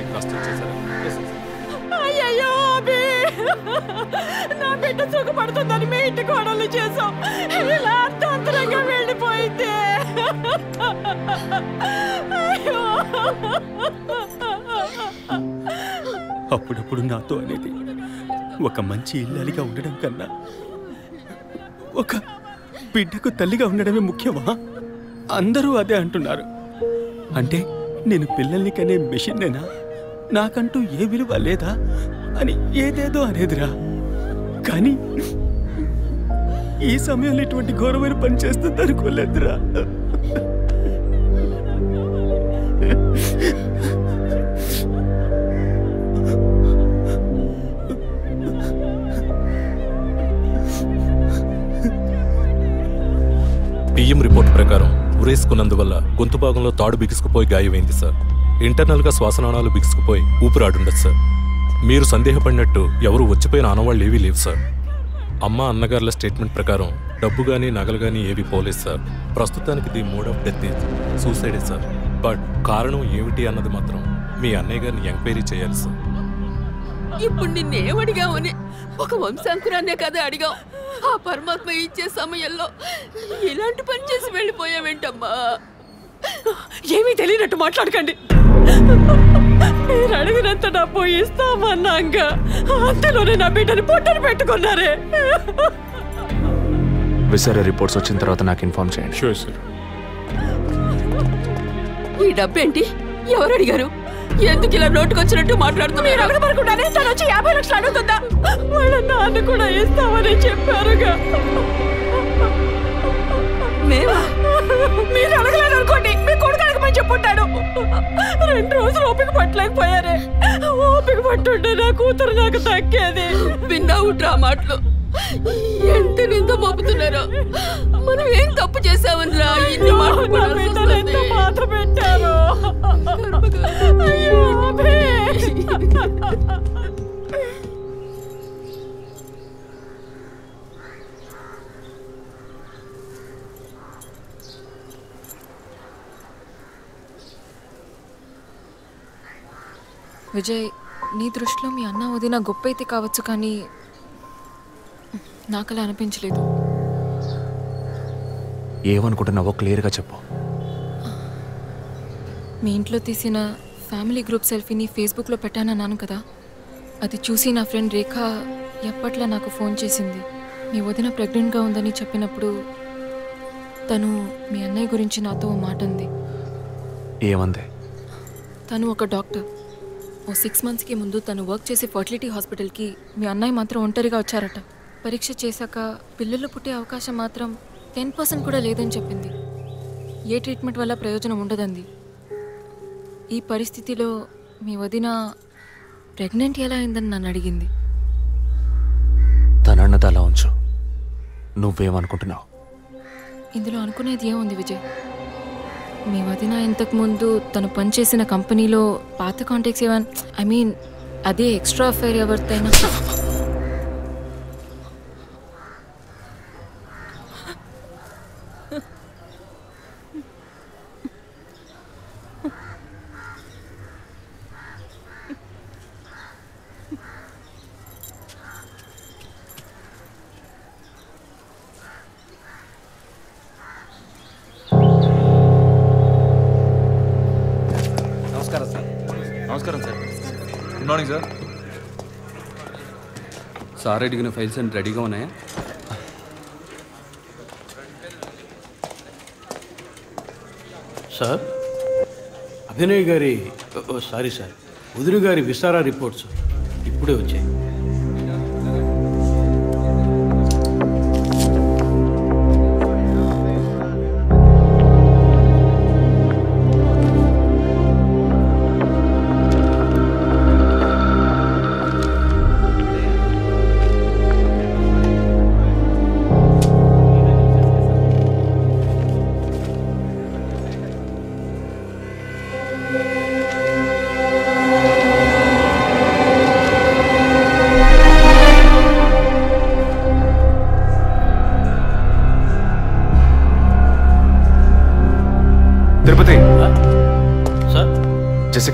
Breakfast చేశారా? అయ్యయ్యో అభి, నా బిడ్డ సుఖపడుతుందని మీ ఇంటి కోడలు చేసాం, ఇలా అర్థాంతరంగా వెళ్ళిపోయింది. అయ్యో, అప్పుడప్పుడు నాతో అనేది ఒక మంచి ఇల్లాలిగా ఉండడం కన్నా ఒక బిడ్డకు తల్లిగా ఉండడమే ముఖ్యమా? అందరూ అదే అంటున్నారు. అంటే నేను పిల్లల్ని కనే మెషిన్నేనా, నాకంటూ ఏ విలువ లేదా అని ఏదేదో అనేదిరా. కానీ ఈ సమయంలో ఇటువంటి ఘోరమైన పని చేస్తుంది అనుకోలేదురా. పిఎం రిపోర్ట్ ప్రకారం ఉరేసుకున్నందువల్ల గొంతు భాగంలో తాడు బిగుసుకుపోయి గాయమైంది సార్. ఇంటర్నల్గా శ్వాసనాళాలు బిగుసుకుపోయి ఊపిరాడుండదు సార్. మీరు సందేహపడినట్టు ఎవరు వచ్చిపోయిన ఆనవాళ్ళు ఏవీ లేవు సార్. అమ్మ అన్నగారుల స్టేట్మెంట్ ప్రకారం డబ్బు కానీ నగలు కానీ ఏవి పోలేదు సార్. ప్రస్తుతానికి ది మోడ్ ఆఫ్ డెత్ సూసైడే సార్. బట్ కారణం ఏమిటి అన్నది మాత్రం మీ అన్నయ్య గారిని ఎంక్వైరీ చేయాలి సార్. ఇప్పుడు నిన్నేమడిగామని ఒక వంశాంకురాన్నే కదా అడిగాం. ఆ పరమాత్మ ఇచ్చే సమయంలో ఇలాంటి పని చేసి వెళ్ళిపోయావేంటమ్మా? ఏమీ తెలియనట్టు మాట్లాడకండి. మీరు అడిగినంత డబ్బు ఇస్తామన్నాక అంతలోనే నా బిడ్డని పొట్టను పెట్టుకున్నారే. విసారా రిపోర్ట్స్ వచ్చిన తర్వాత నాకు ఇన్ఫార్మ్ చేయండి. Sure sir. ఈ డబ్బేంటి? ఎవరు అడిగారు? ఎందుకు ఇలా నోటుకొచ్చినట్టు మాట్లాడుతున్నారు? మీరు అడగబడకుండానే తను వచ్చి 50 లక్షలు అడుగుతుందా? వాళ్ళ నాన్న కూడా ఇస్తామని చెప్పారుగా. మేమా? మీరు అడగలేదు అనుకోండి, మీ కొడుకు అడగమని చెప్పుంటాడు. 2 రోజులు ఓపిక పట్టలేకపోయారే. ఓపిక పట్టుంటే నా కూతురు నాకు దక్కేది. విన్నావు డ్రా మాటలు ఎంత నింద మోపుతున్నారో. మనం ఏం తప్పు చేసామని రా ఇన్ని మాటలు ఎంత బాధ పెట్టారు. అయ్యో విజయ్, నీ దృష్టిలో మీ అన్న వదిన గొప్ప అయితే కావచ్చు, కానీ నాకు అలా అనిపించలేదు. ఏమనుకుంటున్నావో క్లియర్గా చెప్పు. మీ ఇంట్లో తీసిన ఫ్యామిలీ గ్రూప్ సెల్ఫీని ఫేస్బుక్లో పెట్టానన్నాను కదా, అది చూసి నా ఫ్రెండ్ రేఖ ఎప్పట్లా నాకు ఫోన్ చేసింది. మీ వదిన ప్రెగ్నెంట్గా ఉందని చెప్పినప్పుడు తను మీ అన్నయ్య గురించి నాతో ఓ మాట అంది. ఏమంది? తను ఒక డాక్టర్. ఓ 6 monthsకి ముందు తను వర్క్ చేసే ఫర్టిలిటీ హాస్పిటల్కి మీ అన్నయ్య మాత్రం ఒంటరిగా వచ్చారట. పరీక్ష చేశాక పిల్లలు పుట్టే అవకాశం మాత్రం 10% కూడా లేదని చెప్పింది. ఏ ట్రీట్మెంట్ వల్ల ప్రయోజనం ఉండదంది. ఈ పరిస్థితిలో మీ వదిన ప్రెగ్నెంట్ ఎలా అయిందని నన్ను అడిగింది. తనన్నది అలా ఉంచు. నువ్వేమనుకుంటున్నావు? ఇందులో అనుకునేది ఏముంది విజయ్? మీ వదిన ఇంతకుముందు తను పనిచేసిన కంపెనీలో పాత కాంటాక్ట్స్ ఏమైనా, అదే ఎక్స్ట్రా అఫైర్ ఎవరితైనా నమస్కారం sir. Good morning sir. Sir అడిగిన ఫైల్స్ అన్ని రెడీగా ఉన్నాయా? సార్, అభినయ్ గారి సారీ సార్, వదిన గారి విసారా రిపోర్ట్స్ ఇప్పుడే వచ్చాయి.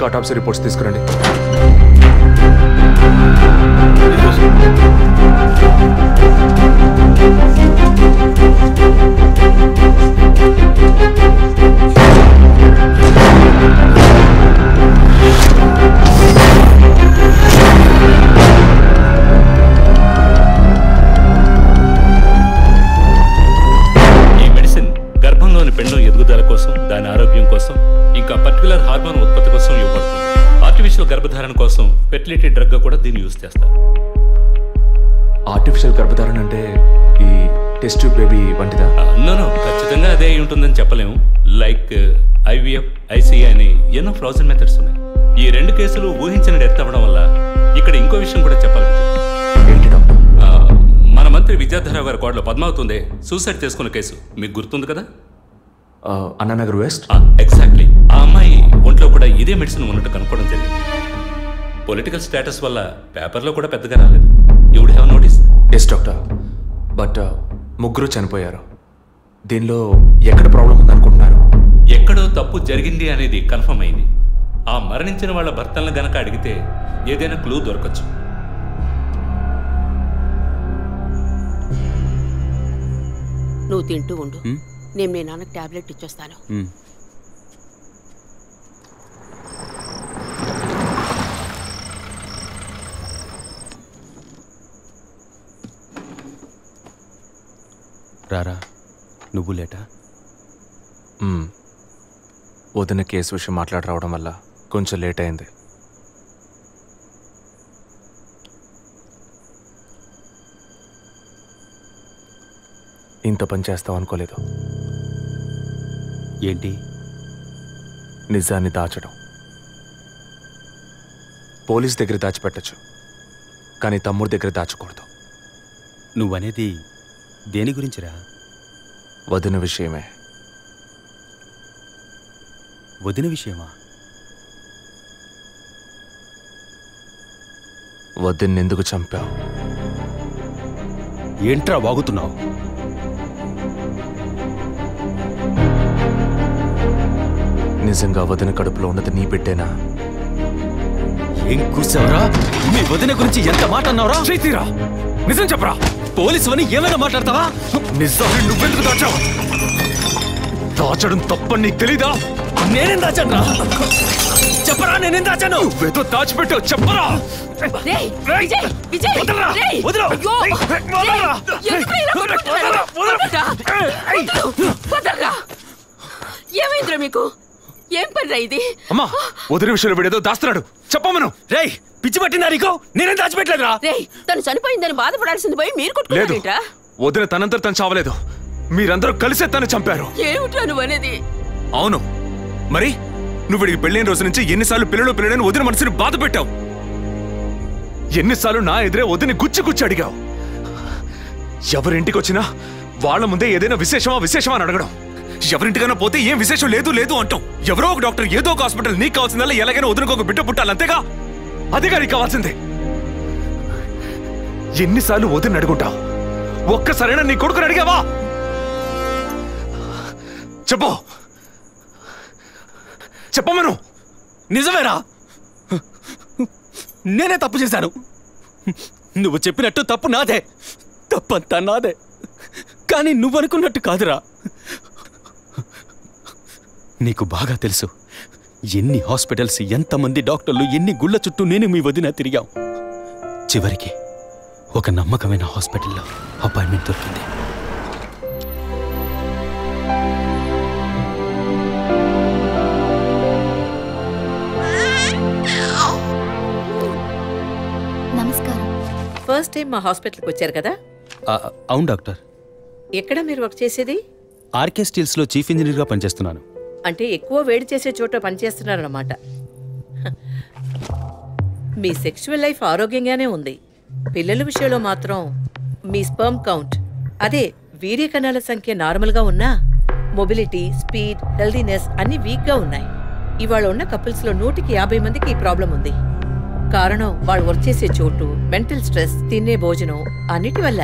ఫోరెన్సిక్ ఆటాప్సీ రిపోర్ట్స్ తీసుకురండి. పెన్ను ఎదుగుదల కోసం, దాని ఆరోగ్యం కోసం, ఇంకా పర్టికులర్ హార్మోన్ ఉత్పత్తి కోసం ఇవ్వబడుతుంది. ఆర్టిఫిషియల్ గర్భధారణ కోసం ఫెర్టిలిటీ డ్రగ్ కూడా దీన్ని యూజ్ చేస్తారు. ఆర్టిఫిషియల్ గర్భధారణ అంటే ఈ టెస్ట్ ట్యూబ్ బేబీ వంటిదా? నో, ఖచ్చితంగా అదే అయి ఉంటుందని చెప్పలేము. లైక్ IVF, ICI అని ఎన్నో ఫ్రోజన్ మెథడ్స్ ఉన్నాయి. ఈ 2 కేసులు ఊహించిన డెత్ అవ్వడం వల్ల ఇక్కడ ఇంకో విషయం కూడా చెప్పాలి. ఏంటి డాక్టర్? మన మంత్రి విద్యాధరరావు గారి కోడలు పద్మావతి సూసైడ్ చేసుకున్న కేసు మీకు గుర్తుంది కదా? అన్నానగర్ వెస్ట్. ఎగ్జాక్ట్లీ. ఆ అమ్మాయి ఒంట్లో కూడా ఇదే మెడిసిన్ ఉన్నట్టు కనుక్కోవడం జరిగింది. పొలిటికల్ స్టేటస్ వల్ల పేపర్లో కూడా పెద్దగా రాలేదు. You would have notice. Yes doctor, but ముగ్గురు చనిపోయారు. దీనిలో ఎక్కడ ప్రాబ్లం ఉందనుకుంటున్నారు? ఎక్కడో తప్పు జరిగింది అనేది కన్ఫర్మ్ అయింది. ఆ మరణించిన వాళ్ళ భర్తలను గనక అడిగితే ఏదైనా క్లూ దొరకచ్చు. నువ్వు తింటూ ఉండు, నేను మీ నాన్నకు టాబ్లెట్ ఇచ్చొస్తాను. రారా, నువ్వు లేటా? వదిన కేసు విషయం మాట్లాడి రావడం వల్ల కొంచెం లేట్ అయింది. ఇంత పని చేస్తావు అనుకోలేదు. ఏంటి? నిజాన్ని దాచడం. పోలీస్ దగ్గర దాచిపెట్టచ్చు, కానీ తమ్ముడి దగ్గర దాచకూడదు. నువ్వనేది దేని గురించిరా? వదిన విషయమే. వదిన విషయమా? వదిన్ని ఎందుకు చంపావు? ఏంట్రా వాగుతున్నావు? నిజంగా వదిన కడుపులో ఉన్నది నీ బిడ్డేనా? ఏం కూర్చావరా? మీ వదిన గురించి ఎంత మాట అన్నావురా? చేతిరా, నిజం చెప్పరా. పోలీసు అని ఏమైనా మాట్లాడతావా? నిజాన్ని నువ్వెందుకు దాచావు? దాచడం తప్పని నీకు తెలీదా? నేనేం దాచాను రా? చెప్పరా, నేనేం దాచాను? నువ్వేదో దాచిపెట్టావు, చెప్పరా. ఏమైందిరా మీకు? ఏం పనిరా ఇది? అమ్మా, వదిన విషయంలో వీడేదో దాస్తున్నాడు, చెప్పమను. రేయ్, పిచ్చి పట్టిందా నీకు? నేనేం దాచిపెట్టలేదురా. రేయ్, తను చనిపోయిందని బాధపడాల్సింది పోయి మీరు కొట్టుకున్నారేంట్రా? వదిన తనంతా తను చావలేదు, మీరందరూ కలిసే తను చంపారు. ఏమిట్రా నువ్వు అనేది? అవును, మరి నువ్వు వీడికి పెళ్ళైన రోజు నుంచి ఎన్నిసార్లు పిల్లడని వదిన మనసుని బాధ పెట్టావు. ఎన్నిసార్లు నా ఎదురే వదిని గుచ్చి అడిగావు. ఎవరింటికి వచ్చినా వాళ్ళ ముందే ఏదైనా విశేషమా అని అడగడం. ఎవరింటికైనా పోతే ఏం విశేషం లేదు అంటాం. ఎవరో ఒక డాక్టర్, ఏదో ఒక హాస్పిటల్, నీకు కావాల్సిందల్లా ఎలాగైనా వదినకు ఒక బిడ్డ పుట్టాలి, అంతేగా? అదేగా నీకు కావాల్సిందే. ఎన్నిసార్లు వదిన అడుగుంటావు? ఒక్కసారైనా నీ కొడుకుని అడిగావా? చెప్పమను. నిజమేరా, నేనే తప్పు చేశాను. నువ్వు చెప్పినట్టు తప్పు నాదే, తప్పంతా నాదే. కానీ నువ్వు అనుకున్నట్టు కాదురా. నీకు బాగా తెలుసు ఎన్ని హాస్పిటల్స్, ఎంతమంది డాక్టర్లు, ఎన్ని గుళ్ళ చుట్టూ నేను మీ వదిన తిరిగాం. చివరికి ఒక నమ్మకమైన హాస్పిటల్లో అపాయింట్మెంట్ దొరికింది. నమస్కారం. ఫస్ట్ టైం మా హాస్పిటల్కి వచ్చారు కదా? అవును డాక్టర్. ఎక్కడ మీరు వర్క్ చేసేది? ఆర్కే స్టీల్స్లో చీఫ్ ఇంజనీర్గా పనిచేస్తున్నాను. అంటే ఎక్కువ వేడి చేసే చోట పనిచేస్తున్నారన్నమాట. మీ సెక్షువల్ లైఫ్ ఆరోగ్యంగానే ఉంది. పిల్లల విషయంలో మాత్రం మీ స్పర్మ్ కౌంట్, అదే వీర్య కణాల సంఖ్య నార్మల్గా ఉన్నా మొబిలిటీ, స్పీడ్, హెల్దీనెస్ అన్ని వీక్గా ఉన్నాయి. ఇవాళ ఉన్న కపుల్స్లో 150 మందికి ఈ ప్రాబ్లం ఉంది. కారణం వాళ్ళు వర్క్ చేసే చోటు, మెంటల్ స్ట్రెస్, తినే భోజనం అన్నిటి వల్ల.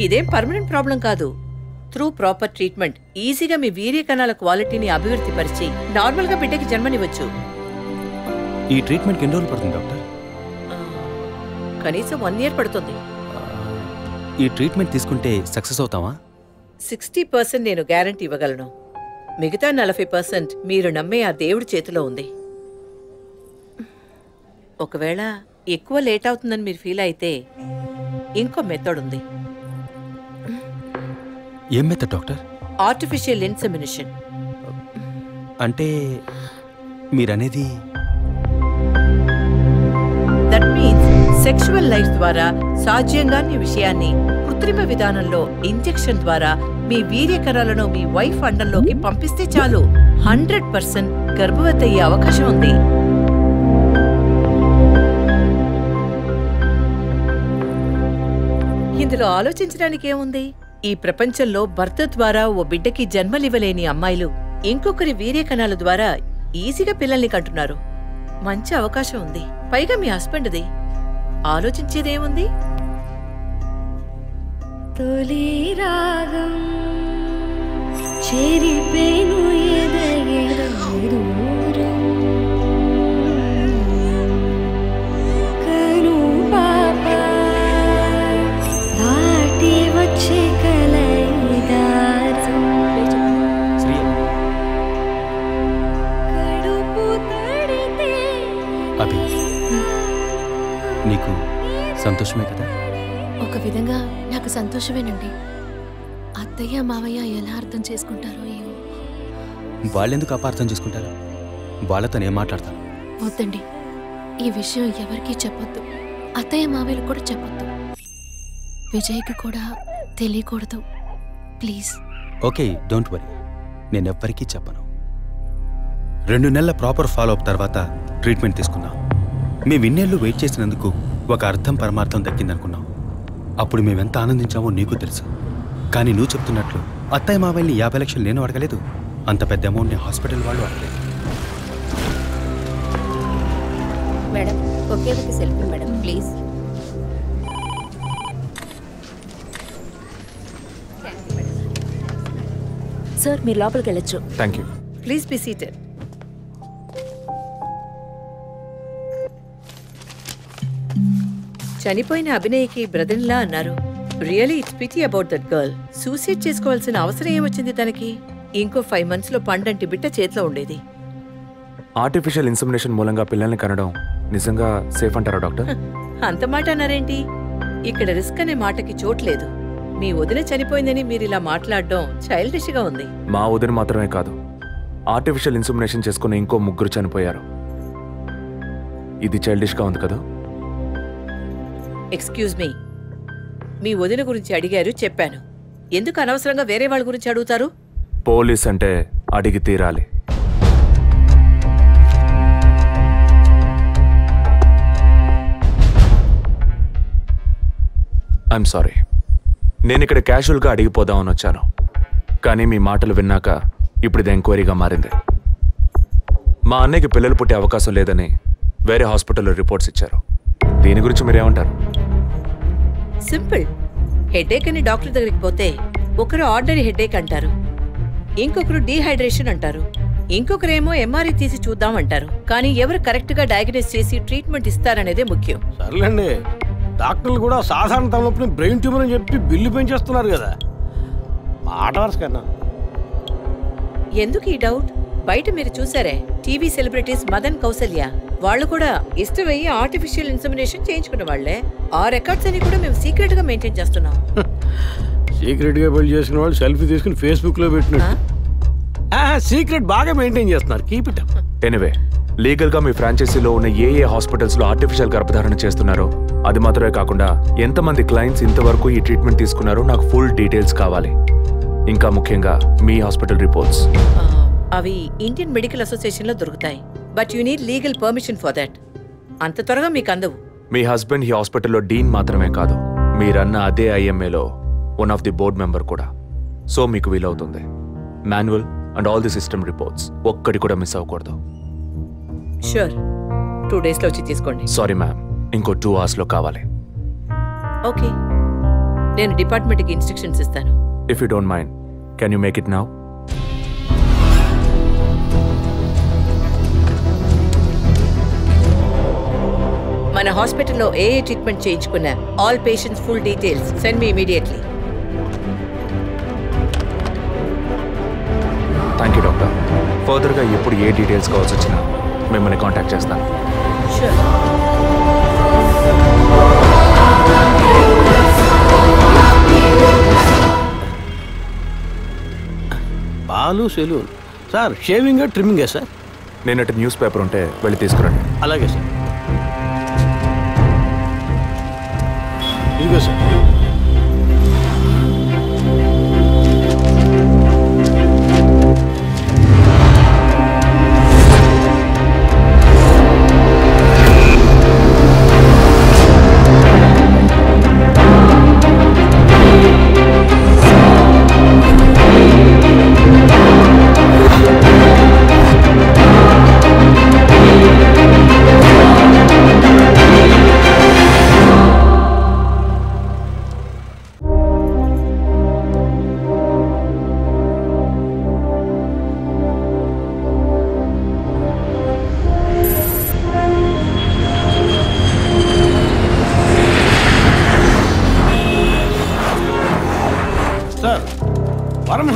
ఇదేం పర్మనెంట్ ప్రాబ్లం కాదు. త్రూ ప్రాపర్ ట్రీట్మెంట్ ఈజీగా మీ వీర్య కణాల క్వాలిటీని అభివృద్ధి పరిచి నార్మల్గా బిడ్డకి జన్మనివ్వచ్చు. ఈ ట్రీట్మెంట్కి ఎన్ని రోజులు పడుతుంది డాక్టర్? కనీసం 1 year పడుతుంది. ఈ ట్రీట్మెంట్ తీసుకుంటే సక్సెస్ అవుతావా? 60% నేను గ్యారంటీ ఇవ్వగలను. మిగతా 40% మీరు నమ్మే ఆ దేవుడి చేతిలో ఉంది. ఒకవేళ ఎక్కువ లేట్ అవుతుందని మీరు ఫీల్ అయితే ఇంకో మెథడ్ ఉంది. ఏం మెథడ్ డాక్టర్? Artificial insemination. అంటే మీరనేది? దట్ మీన్స్ సెక్షువల్ లైఫ్ ద్వారా సాధ్యంగాని విషయాన్ని కృత్రిమ విధానంలో ఇంజెక్షన్ ద్వారా మీ వీర్యకరాలను మీ వైఫ్ అండంలోకి పంపిస్తే చాలు 100% గర్భవతి అయ్యే అవకాశం ఉంది. ఇందులో ఆలోచించడానికి ఏముంది? ఈ ప్రపంచంలో భర్త ద్వారా ఓ బిడ్డకి జన్మలివ్వలేని అమ్మాయిలు ఇంకొకరి వీర్యకణాల ద్వారా ఈజీగా పిల్లల్ని కంటున్నారు. మంచి అవకాశం ఉంది. పైగా మీ హస్బెండ్ది. ఆలోచించేదేముంది? తొలి రాగం చెరిపేను ఎదగెదూరం కను పాప దాటి వచ్చే కలైదారం కడుపు తడితే అభి, నీకు సంతోషమే కదా? ఒక విధంగా నాకు సంతోషమేనండి. అత్తయ్య మావయ్య ఎలా అర్థం చేసుకుంటారో ఏమో. వాళ్ళెందుకు అపార్థం చేసుకుంటారు? వాళ్ళతో నేను మాట్లాడతాను. వద్దండి, ఈ విషయం ఎవరికీ చెప్పొద్దు. అత్తయ్య మావయ్యలు కూడా చెప్పొద్దు. విజయ్కి కూడా తెలియకూడదు, ప్లీజ్. Okay, don't worry. నేనెవ్వరికీ చెప్పను. 2 నెలల ప్రాపర్ ఫాలోఅప్ తర్వాత ట్రీట్మెంట్ తీసుకున్నాం. మేము ఇన్నేళ్ళు వెయిట్ చేసినందుకు ఒక అర్థం పరమార్థం దక్కిందనుకున్నాం. అప్పుడు మేమెంత ఆనందించామో నీకు తెలుసు. కానీ నువ్వు చెప్తున్నట్లు అత్తయ్య మావయ్యని 50 లక్షలు నేను అడగలేదు. అంత పెద్ద అమౌంట్ని హాస్పిటల్ వాళ్ళు అడగలేదు. మేడం, ఒకే ఒక సెల్ఫీ మేడం, ప్లీజ్. సార్, మీరు లోపలికి వెళ్ళొచ్చు. Thank you. Please be seated. చనిపోయిన అభినయ్కి బ్రదర్లా అన్నారు. Really it's pity about that girl. Suicide చేసుకోవాల్సిన అవసరం ఏమొచ్చింది తనకి? ఇంకో 5 months లో పండంటి బిడ్డ చేతిలో ఉండేది. ఆర్టిఫిషియల్ ఇన్సెమినేషన్ మూలంగా పిల్లల్ని కనడం నిజంగా సేఫ్ అంటారా డాక్టర్? అంత మాట అన్నారేంటి? ఇక్కడ రిస్క్ అనే మాటకి చోట్లేదు. మీ వదిన చనిపోయిందని మీరు ఇలా మాట్లాడడం చైల్డిష్ గా ఉంది. మా వదిన మాత్రమే కాదు, ఆర్టిఫిషియల్ ఇన్సెమినేషన్ చేసుకున్న ఇంకో 3 చనిపోయారు. ఇది చైల్డిష్ గా ఉంది కదా? ఎక్స్క్యూజ్ మీ, మీ వదిన గురించి అడిగారు, చెప్పాను. ఎందుకు అనవసరంగా వేరే వాళ్ళ గురించి అడుగుతారు? పోలీస్ అంటే అడిగి తీరాలి. ఐఎమ్ సారీ, నేను ఇక్కడ క్యాజువల్గా అడిగిపోదామని వచ్చాను. కానీ మీ మాటలు విన్నాక ఇప్పుడు ఇది ఎంక్వైరీగా మారింది. మా అన్నయ్యకి పిల్లలు పుట్టే అవకాశం లేదని వేరే హాస్పిటల్లో రిపోర్ట్స్ ఇచ్చారు. దీని గురించి మీరేమంటారు? సింపుల్. హెడేక్ అని డాక్టర్ దగ్గరికి పోతే ఒకరు ఆర్డినరీ హెడేక్ అంటారు, ఇంకొకరు డీహైడ్రేషన్ అంటారు, ఇంకొకరేమో ఎంఆర్ఐ తీసి చూద్దాం అంటారు. కానీ ఎవరు కరెక్ట్ గా డయాగ్నోస్ చేసి ట్రీట్మెంట్ ఇస్తారనేదే ముఖ్యం. సర్లేండి, డాక్టర్లు కూడా సాధారణ తలనొప్పిని బ్రెయిన్ ట్యూమర్ అని చెప్పి బిల్లు పెంచేస్తున్నారు కదా. మాట వరుస కన్నా. ఎందుకు ఈ డౌట్? బయట మీరు చూసారే, టీవీ సెలబ్రిటీస్ మదన్ కౌసల్య వాళ్ళు కూడా ఇష్టమయ్యి ఆర్టిఫిషియల్ ఇన్సెమినేషన్ చేయించుకున్న వాళ్లే. ఆ రికార్డ్స్ అని కూడా మేము సీక్రెట్ గా మెయింటైన్ చేస్తున్నాం. సీక్రెట్ గా బిల్డ్ చేసుకున్న వాళ్ళు సెల్ఫీ తీసుకుని ఫేస్బుక్ లో పెట్టినట్టు సీక్రెట్ బాగా మెయింటైన్ చేస్తున్నారు. Keep it up. Anyway, legal గా మీ ఫ్రాంచైజీలో ఉన్న ఏ హాస్పిటల్స్ లో ఆర్టిఫిషియల్ గర్భధారణ చేస్తున్నారో అది మాత్రమే కాకుండా ఎంతమంది క్లయింట్స్ ఇంతవరకు ఈ ట్రీట్మెంట్ తీసుకున్నారో నాకు ఫుల్ డీటెయిల్స్ కావాలి. ఇంకా ముఖ్యంగా మీ హాస్పిటల్ రిపోర్ట్స్. అవి ఇండియన్ మెడికల్ అసోసియేషన్ లో దొరుకుతాయి. But you need legal permission for that. అంత త్వరగా మీకు అందవు. మీ హస్బెండ్ ఈ హాస్పిటల్లో డీన్ మాత్రమే కాదు, మీరన్న అదే ఐఎంఏలో one of the board member కూడా. సో మీకు వీలవుతుంది. Manual and all the system reports ఒక్కటి కూడా మిస్ అవ్వకూడదు. షూర్, 2 days లో వచ్చి తీసుకోండి. సారీ మ్యామ్, ఇంకో 2 hours లో కావాలి. ఓకే, నేను డిపార్ట్మెంట్కి ఇన్స్ట్రక్షన్స్ ఇస్తాను. If you don't mind, can you make it now? మన హాస్పిటల్లో ఏ ట్రీట్మెంట్ చేయించుకున్నా all patients full details send me immediately. Thank you doctor. ఫర్దర్గా ఎప్పుడు ఏ డీటెయిల్స్ కావాల్సి వచ్చినా మిమ్మల్ని కాంటాక్ట్ చేస్తాను. షూర్. పాలు సెలూన్ సార్. షేవింగ్ ట్రిమ్మింగే సార్? నేనటి న్యూస్ పేపర్ ఉంటే వెళ్ళి తీసుకురండి. అలాగే సార్. ఇదిగో సార్.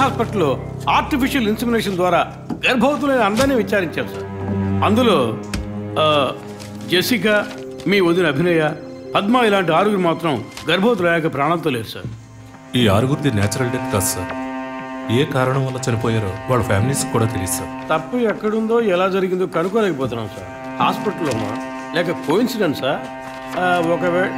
హాస్పిటల్లో ఆర్టిఫిషియల్ ఇన్సెమినేషన్ ద్వారా గర్భవతులైన అందరినీ విచారించాం సార్. అందులో జెసికా, మీ వదిన అభినయ, పద్మ ఇలాంటి 6 మాత్రం గర్భవతులయ్యాక ప్రాణంతో లేరు సార్. ఈ 6 న్యాచురల్ డెత్ కాదు సార్. ఏ కారణం వల్ల చనిపోయారో వాళ్ళ ఫ్యామిలీస్ కూడా తెలియదు సార్. తప్పు ఎక్కడుందో ఎలా జరిగిందో కనుక్కోలేకపోతున్నాం సార్. హాస్పిటల్లోమా లేక కోఇన్సిడెన్సా? ఒకవేళ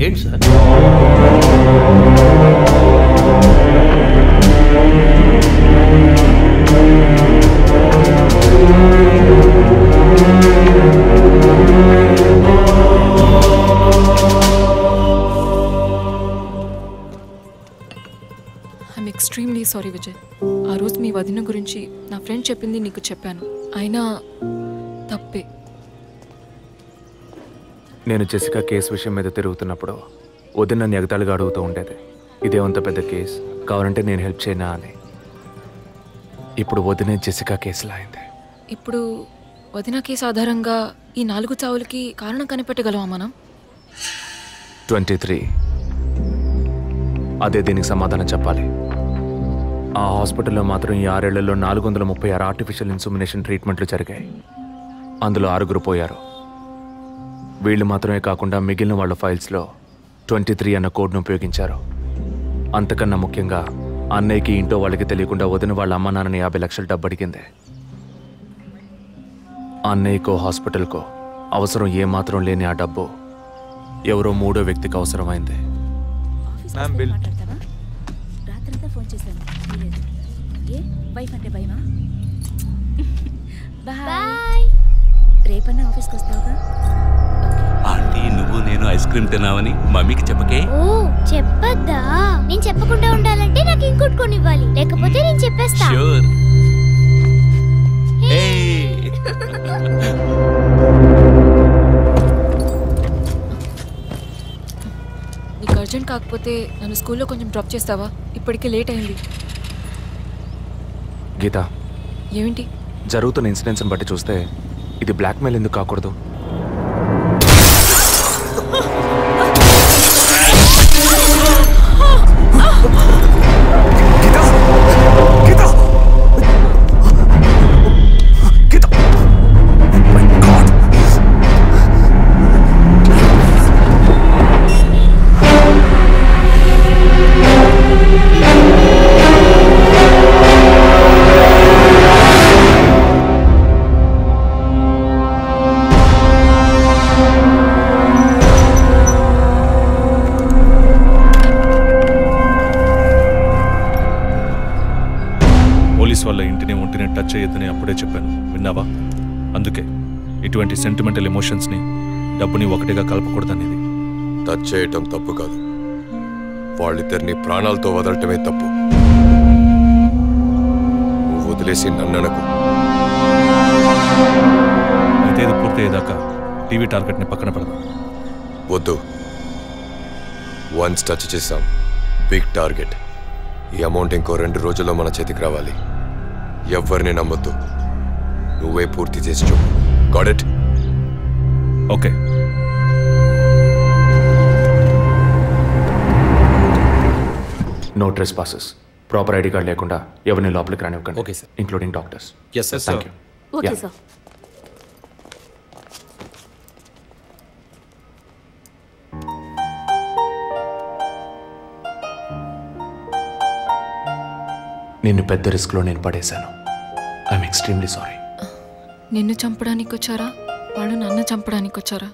ఏంటి sir? I'm extremely sorry Vijay. ఆ రోజు మీ వదిన గురించి నా ఫ్రెండ్ చెప్పింది నీకు చెప్పాను. అయినా తప్పే. నేను జెసికా కేసు విషయం మీద తిరుగుతున్నప్పుడు వదిన నన్ను ఎగతాళిగా అడుగుతూ ఉండేది, ఇదేమంత పెద్ద కేసు, కావాలంటే నేను హెల్ప్ చేయనా అని. ఇప్పుడు వదినే జెసికా కేసులా అయింది. ఇప్పుడు వదిన కేసు ఆధారంగా ఈ 4 చావులకి కారణం కనిపెట్టగలమా మనం? 23. అదే దీనికి సమాధానం చెప్పాలి. ఆ హాస్పిటల్లో మాత్రం ఈ 6 ఏళ్లలో 436 ఆర్టిఫిషియల్ ఇన్సెమినేషన్ ట్రీట్మెంట్లు జరిగాయి. అందులో 6 పోయారు. వీళ్ళు మాత్రమే కాకుండా మిగిలిన వాళ్ళ ఫైల్స్లో 23 అన్న కోడ్ను ఉపయోగించారు. అంతకన్నా ముఖ్యంగా అన్నయ్యకి ఇంట్లో వాళ్ళకి తెలియకుండా వదిన వాళ్ళ అమ్మ నాన్నని 50 లక్షలు డబ్బు అడిగింది. అన్నయ్యకో హాస్పిటల్కో అవసరం ఏమాత్రం లేని ఆ డబ్బు ఎవరో 3వ వ్యక్తికి అవసరమైంది. రాత్రంతా ఫోన్ చేశాను. ఏ వైఫ్ అంటే భయమా? బాయ్. రేపన్నా ఆఫీస్కి వస్తావుగా? ఆంటీ, నువ్వు నేను ఐస్ క్రీమ్ తిన్నావని మమ్మీకి చెప్పకే. ఓ చెప్పద్దా? నేను చెప్పకుండా ఉండాలంటే నాకు ఇంకోటి కొనివ్వాలి, లేకపోతే నేను చెప్పేస్తా. ష్యూర్. నీకు అర్జెంట్ కాకపోతే నన్ను స్కూల్లో కొంచెం డ్రాప్ చేస్తావా? ఇప్పటికే లేట్ అయింది. గీత, ఏమిటి జరుగుతున్న ఇన్సిడెంట్స్ని బట్టి చూస్తే ఇది బ్లాక్మెయిల్ ఎందుకు కాకూడదు? వ్యక్తిని టచ్ చేయొద్దని అప్పుడే చెప్పాను, విన్నావా? అందుకే ఇటువంటి సెంటిమెంటల్ ఎమోషన్స్ని డబ్బుని ఒకటిగా కలపకూడదనేది. టచ్ చేయటం తప్పు కాదు, వాళ్ళిద్దరిని ప్రాణాలతో వదలటమే తప్పు. నువ్వు వదిలేసి నన్ననకు. అయితే ఇది పూర్తయ్యేదాకా టీవీ టార్గెట్ని పక్కన పెడదాం. వద్దు, వన్స్ టచ్ చేసాం, బిగ్ టార్గెట్. ఈ అమౌంట్ ఇంకో 2 రోజుల్లో మన చేతికి రావాలి. ఎవరిని నమ్మొద్దు, నువ్వే పూర్తి చేసి చెప్పు. Got it? Okay. No trespasses. Proper ID card లేకుండా ఎవరిని లోపలికి రానివ్వకండి. Okay sir, including doctors. Yes sir. Thank you. Okay sir. నిన్ను పెద్ద రిస్క్లో నేను పడేశాను. I'm extremely sorry. నిన్ను చంపడానికి వచ్చారా, వాళ్ళు నన్ను చంపడానికి వచ్చారా?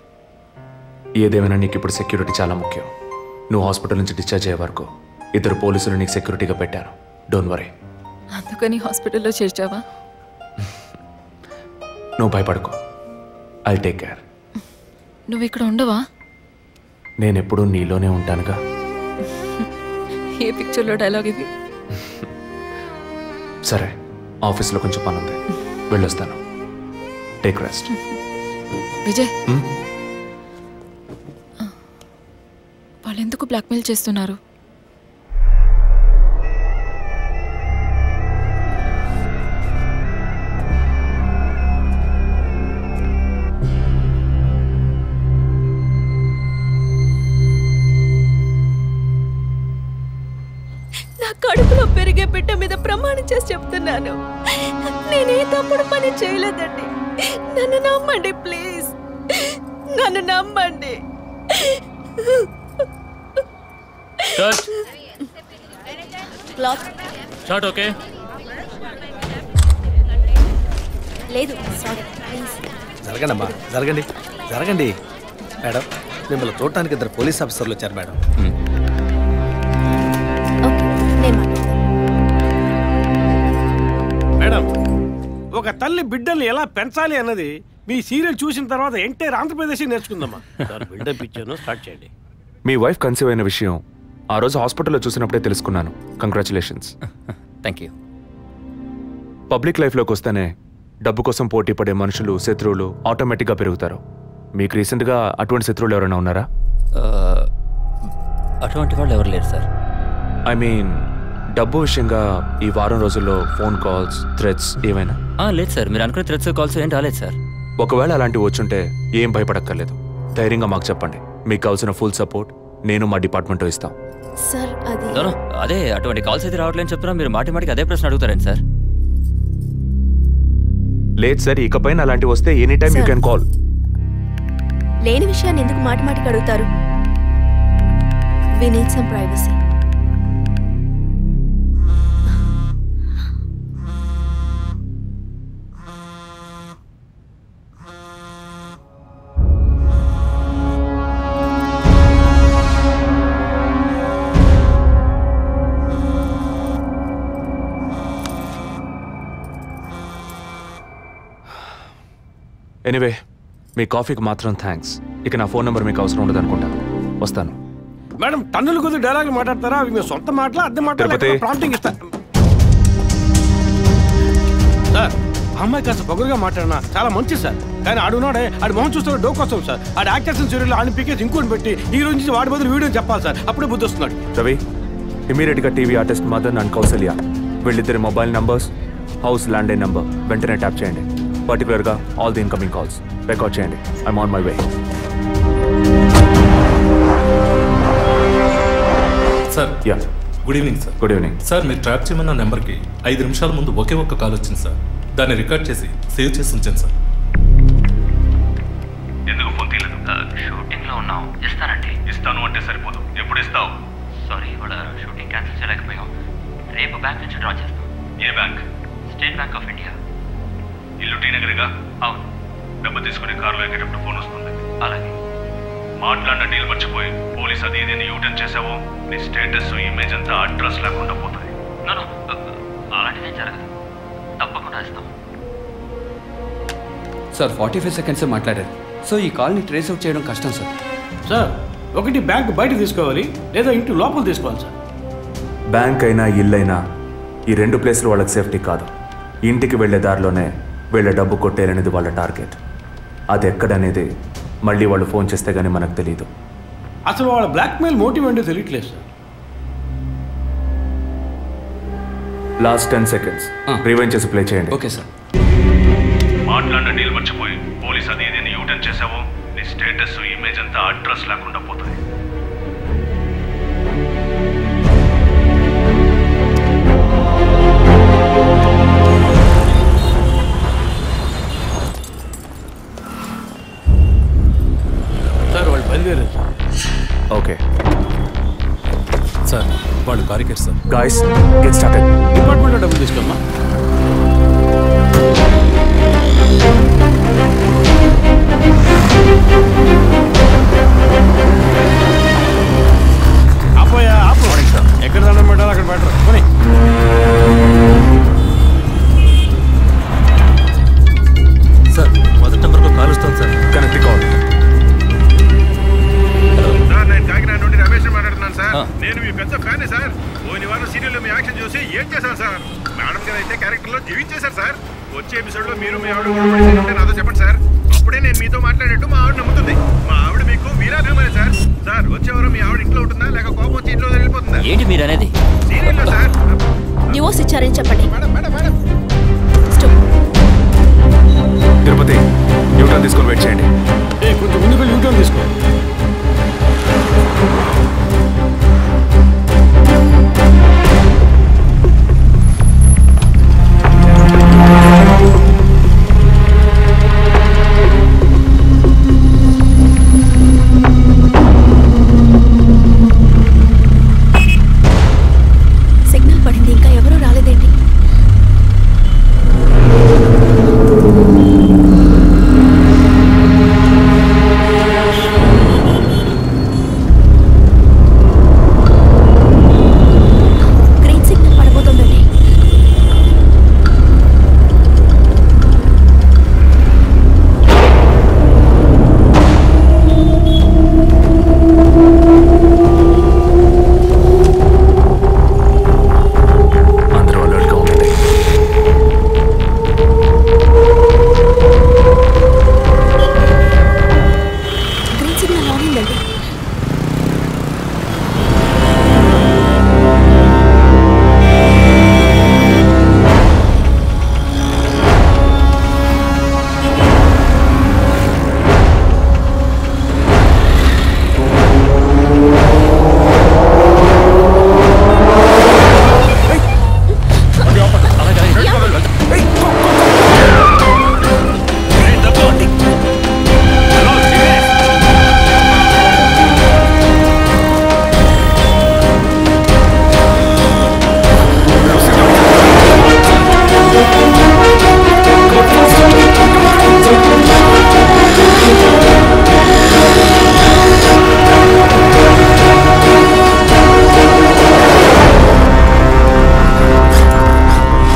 ఏదేమైనా నీకు ఇప్పుడు సెక్యూరిటీ చాలా ముఖ్యం. నువ్వు హాస్పిటల్ నుంచి డిశ్చార్జ్ అయ్యే వరకు 2 పోలీసులు నీకు సెక్యూరిటీగా పెట్టాను. Don't worry. అందుకని హాస్పిటల్లో చేర్చావా? నువ్వు భయపడకు, ఐ టేక్ కేర్. నువ్వు ఇక్కడ ఉండవా? నేను ఎప్పుడూ నీలోనే ఉంటానుగా. ఏ పిక్చర్లో డైలాగ్ ఇది? సరే, ఆఫీస్లో కొంచెం పని ఉంది, వెళ్ళొస్తాను. Take rest. విజయ్, వాళ్ళు ఎందుకు బ్లాక్మెయిల్ చేస్తున్నారు? నా కడుపులో పెరిగే బిడ్డ మీద ప్రమాణం చేసి చెప్తున్నాను, నేనే తప్పుడు పని చేయలేదండి. నన్ను నమ్మండి ప్లీజ్, నన్ను నమ్మండి. Short okay. లేదు సారీ ప్లీజ్. జరగండి అమ్మా, జరగండి జరగండి. మేడం, మిమ్మల్ని చూడటానికి 2 పోలీస్ ఆఫీసర్లు వచ్చారు మేడం. మేడం, ఒక తల్లి బిడ్డల్ని ఎలా పెంచాలి అన్నది మీ సీరియల్ చూసిన తర్వాత ఎంటైర్ ఆంధ్రప్రదేశ్ నేర్చుకుందామా. బిల్డప్ ఇచ్చాను, స్టార్ట్ చేయండి. మీ వైఫ్ కన్సీవ్ అయిన విషయం ఆ రోజు హాస్పిటల్లో చూసినప్పుడే తెలుసుకున్నాను. కంగ్రాచులేషన్స్. Thank you. పబ్లిక్ లైఫ్లోకి వస్తేనే డబ్బు కోసం పోటీ పడే మనుషులు, శత్రువులు ఆటోమేటిక్గా పెరుగుతారు. మీకు రీసెంట్గా అటువంటి శత్రువులు ఎవరైనా ఉన్నారా? అటువంటి వాళ్ళు ఎవరు లేరు సార్. ఐ మీన్ డబ్బు విషయంగా ఈ వారం రోజుల్లో ఫోన్ కాల్స్, థ్రెట్స్ ఏమైనా? లేదు సార్, మీరు అనుకునే థ్రెట్స్ కాల్స్ ఏం రాలేదు సార్. ఒకవేళ అలాంటివి వచ్చుంటే ఏం భయపడక్కర్లేదు, ధైర్యంగా మాకు చెప్పండి. మీకు కావాల్సిన ఫుల్ సపోర్ట్ నేను మా డిపార్ట్మెంట్ ఇస్తాం. సార్ అది అదే అటువంటి కాల్స్ అయితే రావట్లేని చెప్తున్నా, మీరు మాటిమాటికి అదే ప్రశ్న అడుగుతారండి సార్. లేదు సార్, ఇకపైన అలాంటివి వస్తే any time you can call. లేని విషయాన్ని ఎందుకు మాటిమాటికి అడుగుతారు? We need some privacy. Anyway, మీ కాఫీకి మాత్రం థ్యాంక్స్. ఇక నా ఫోన్ నెంబర్ మీకు అవసరం ఉండదు అనుకుంటా. వస్తాను. మేడం, టన్నులు కొద్ది డైలాగులు మాట్లాడతారా? అవి మీ సొంత మాటలా, అద్దె మాటలా, ప్రాంప్టింగ్ ఇస్తా. సార్, అమ్మాయి కాస్త పొగరుగా మాట్లాడినా చాలా మంచిది సార్. కానీ ఆడున్నాడే, ఆడి మొహం చూస్తే డోకొస్తాం సార్. ఆడి యాక్టర్స్ సీరియల్ ఆడిని పీకేసి ఇంకోటి పెట్టి ఈ రోజు నుంచి వాడి బదులు వీడియో చెప్పాలి సార్. అప్పుడే బుద్ధి వస్తున్నాడు. రవి, ఇమీడియట్గా TV artist Madan and Kausalya వీళ్ళిద్దరి mobile numbers, house landline number వెంటనే ట్యాప్ చేయండి. పర్టికులర్గా all the incoming calls record చేయండి. I'm on my way. Sir, good evening sir. Good evening sir, మీరు ట్రాప్ చేయమన్న నెంబర్కి 5 నిమిషాల ముందు ఒకే ఒక్క కాల్ వచ్చింది సార్. దాన్ని రికార్డ్ చేసి సేవ్ చేసి ఉంచాను సార్. ఎందుకు ఫోన్ తీయలేదు? షూటింగ్లో ఉన్నాం. ఇస్తానండి. ఇస్తాను అంటే సరిపోదు. ఎప్పుడు ఇస్తావు? సారీ, ఇవాళ షూటింగ్ క్యాన్సిల్ చేయలేకపోయాం. రేపు బ్యాంక్ నుంచి డ్రా చేస్తాం. ఏ bank? State Bank of India. ఇల్లు టీ నగర్గా? అవును. డబ్బు తీసుకుని కారులో ఎక్కేటప్పుడు ఫోన్ వస్తుంది. అలాగే. మాట్లాడిన డీల్ మర్చిపోయి పోలీస్ అది ఏదైనా యూటర్న్ చేసావో నీ స్టేటస్, ఇమేజ్ అంతా అడ్రస్ లేకుండా పోతాయి. అలాంటిదేం జరగదు. తప్పకుండా ఇస్తాం. సార్ 45 సెకండ్సే మాట్లాడారు. సో ఈ కాల్ని ట్రేస్ అవుట్ చేయడం కష్టం సార్. సార్ ఒకటి బ్యాంక్ బయట తీసుకోవాలి లేదా ఇంటి లోపల తీసుకోవాలి సార్. బ్యాంక్ అయినా ఇల్లైనా ఈ 2 ప్లేస్లు వాళ్ళకి సేఫ్టీ కాదు. ఇంటికి వెళ్ళే దారిలోనే వీళ్ళ డబ్బు కొట్టేయాలనేది వాళ్ళ టార్గెట్. అది ఎక్కడనేది మళ్ళీ వాళ్ళు ఫోన్ చేస్తే గానీ మనకు తెలియదు. అసలు వాళ్ళ బ్లాక్మెయిల్ మోటివ్ ఏంటో తెలియట్లేదు సార్. లాస్ట్ 10 సెకండ్స్ రివైండ్ చేసి ప్లే చేయండి. Okay sir. మాట్లాడిన డీల్ మర్చిపోయి పోలీస్ అది ఇది యూటర్న్ చేసావో నీ స్టేటస్ ఇమేజ్ అంతా అడ్రస్ లేకుండా పోతుంది. సార్ వాళ్ళు బయలుదేరారు. ఓకే సార్ వాళ్ళు కారికేట్ సార్. Guys get started. డిపార్ట్మెంట్లో డబ్బులు తీసుకోమ్మా. ఆపోయా ఆపు. ఎక్కడ దండం పెట్టాలి అక్కడ పెట్టరు. కొని సార్ మొదటి నెంబర్లో కాల్ వస్తాను సార్. Connect call. సార్ నేను కాకినాడ నుండి రమేష్ మాట్లాడుతున్నాను సార్. నేను మీ పెద్ద ఫ్యాన్ సార్. పోయిన వారం సీరియల్లో మీ యాక్షన్ చూసి ఏం చేశారు సార్. మేడం గారు అయితే క్యారెక్టర్లో జీవించేశారు సార్. వచ్చే ఎపిసోడ్లో మీరు మీ ఆవిడ ఉంటే నాతో చెప్పండి సార్. అప్పుడే నేను మీతో మాట్లాడేట్టు మా ఆవిడ నమ్ముతుంది. మా ఆవిడ మీకు వీరాభిమాని సార్. సార్ వచ్చే వారం మీ ఆవిడ ఇంట్లో ఉంటుందా లేక కోపం వచ్చి ఇంట్లో వెళ్ళిపోతుందా? ఏంటి మీరు అనేది? సీరియల్లో సార్ డివోర్స్ ఇచ్చారని చెప్పండి. తిరుపతి యూటర్న్ తీసుకొని వెయిట్ చేయండి. కొంచెం ముందుకు యూటర్న్ తీసుకో. సిగ్నల్ పడింది, ఇంకా ఎవరూ రాలేదేంటి? గ్రీన్ సిగ్నల్ పడబోతుందండి. అందరూ అలర్ట్గా ఉండండి. గ్రీన్ సిగ్నల్ ఆన్ అయిందండి.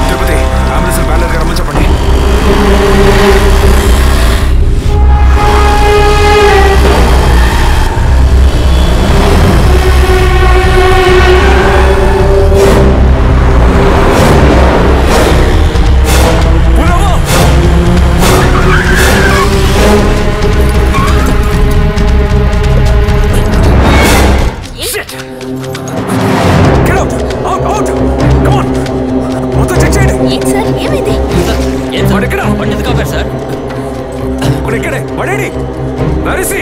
తిరుపతి అంబులెన్స్ బ్యాలెట్ రమ్మని చెప్పండి. Get out! Out! Out! Come on! మొత్తం చెక్ చేయండి. ఏంటి సార్ ఏమైంది? ఏం సార్ ఎక్కడ బండి ఎందుకు ఆపారు సార్? ఇప్పుడు ఎక్కడే పడేడి నరిసి.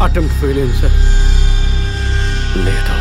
అటెంప్ట్ ఫెయిల్ అయింది సార్. లేదు